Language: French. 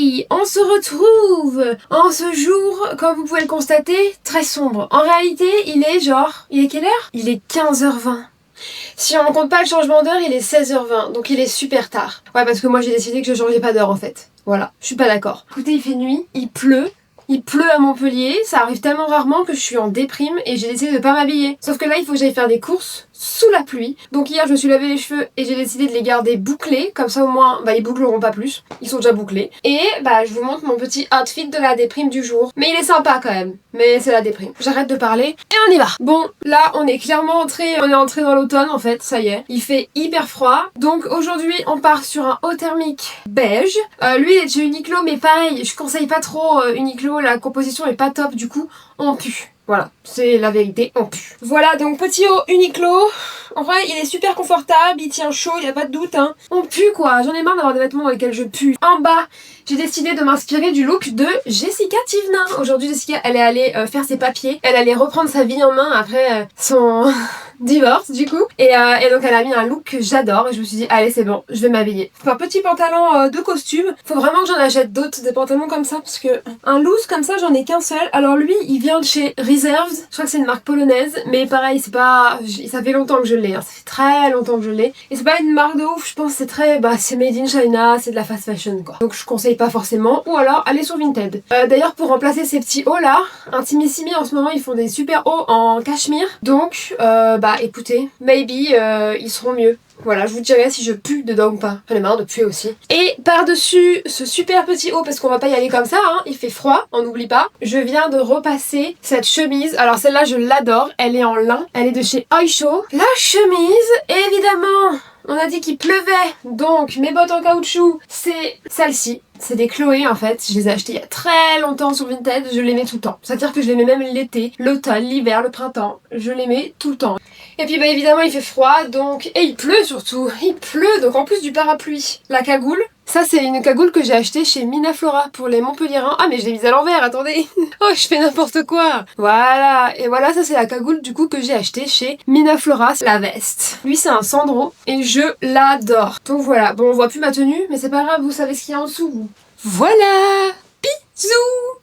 filles, on se retrouve en ce jour, comme vous pouvez le constater, très sombre. En réalité, il est quelle heure? Il est 15h20. Si on ne compte pas le changement d'heure, il est 16h20, donc il est super tard. Ouais, parce que moi j'ai décidé que je changeais pas d'heure en fait. Voilà, je suis pas d'accord. Écoutez, il fait nuit, il pleut. Il pleut à Montpellier, ça arrive tellement rarement que je suis en déprime et j'ai décidé de pas m'habiller. Sauf que là, il faut que j'aille faire des courses sous la pluie. Donc hier, je me suis lavé les cheveux et j'ai décidé de les garder bouclés. Comme ça, au moins, ils boucleront pas plus. Ils sont déjà bouclés. Et je vous montre mon petit outfit de la déprime du jour. Mais il est sympa quand même. Mais c'est la déprime. J'arrête de parler et on y va. Bon, là, on est clairement entré dans l'automne en fait, ça y est. Il fait hyper froid. Donc aujourd'hui, on part sur un haut thermique beige. Lui, il est de chez Uniqlo, mais pareil, je conseille pas trop Uniqlo. La composition est pas top, du coup on pue. Voilà, c'est la vérité, on pue. Voilà, donc petit haut Uniqlo. En vrai, il est super confortable, il tient chaud, il y a pas de doute, hein. On pue quoi, j'en ai marre d'avoir des vêtements dans lesquels je pue. En bas, j'ai décidé de m'inspirer du look de Jessica Thivenin. Aujourd'hui, Jessica, elle est allée faire ses papiers. Elle allait reprendre sa vie en main après son divorce, du coup. Et donc, elle a mis un look que j'adore. Et je me suis dit, allez, c'est bon, je vais m'habiller. Un petit pantalon de costume. Faut vraiment que j'en achète d'autres, des pantalons comme ça. Parce que un loose comme ça, j'en ai qu'un seul. Alors lui, il vient de chez Reserves. Je crois que c'est une marque polonaise. Mais pareil, c'est pas... Ça fait longtemps que je l'ai. Hein. Ça fait très longtemps que je l'ai. Et c'est pas une marque de ouf. Je pense que c'est très... c'est made in China. C'est de la fast fashion, quoi. Donc, je conseille pas forcément, ou alors aller sur Vinted. D'ailleurs, pour remplacer ces petits hauts là, Intimissimi en ce moment ils font des super hauts en cachemire, donc écoutez, maybe ils seront mieux. Voilà, je vous dirai si je pue dedans ou pas. J'en ai marre de puer aussi. Et par-dessus ce super petit haut, parce qu'on va pas y aller comme ça, hein, il fait froid, on n'oublie pas, je viens de repasser cette chemise. Alors celle-là, je l'adore, elle est en lin, elle est de chez Oysho. La chemise, évidemment, on a dit qu'il pleuvait, donc mes bottes en caoutchouc, c'est celle-ci. C'est des Chloé en fait, je les ai achetées il y a très longtemps sur Vinted, je les mets tout le temps. C'est-à-dire que je les mets même l'été, l'automne, l'hiver, le printemps, je les mets tout le temps. Et puis évidemment il fait froid, donc... Et il pleut surtout, il pleut, donc en plus du parapluie. La cagoule, ça c'est une cagoule que j'ai achetée chez Minaflora pour les Montpelliérains. Ah mais je l'ai mise à l'envers, attendez. Oh je fais n'importe quoi. Voilà, et voilà, ça c'est la cagoule du coup que j'ai achetée chez Minaflora, la veste. Lui c'est un Sandro et je l'adore. Donc voilà, bon on voit plus ma tenue, mais c'est pas grave, vous savez ce qu'il y a en dessous vous. Voilà, bisous.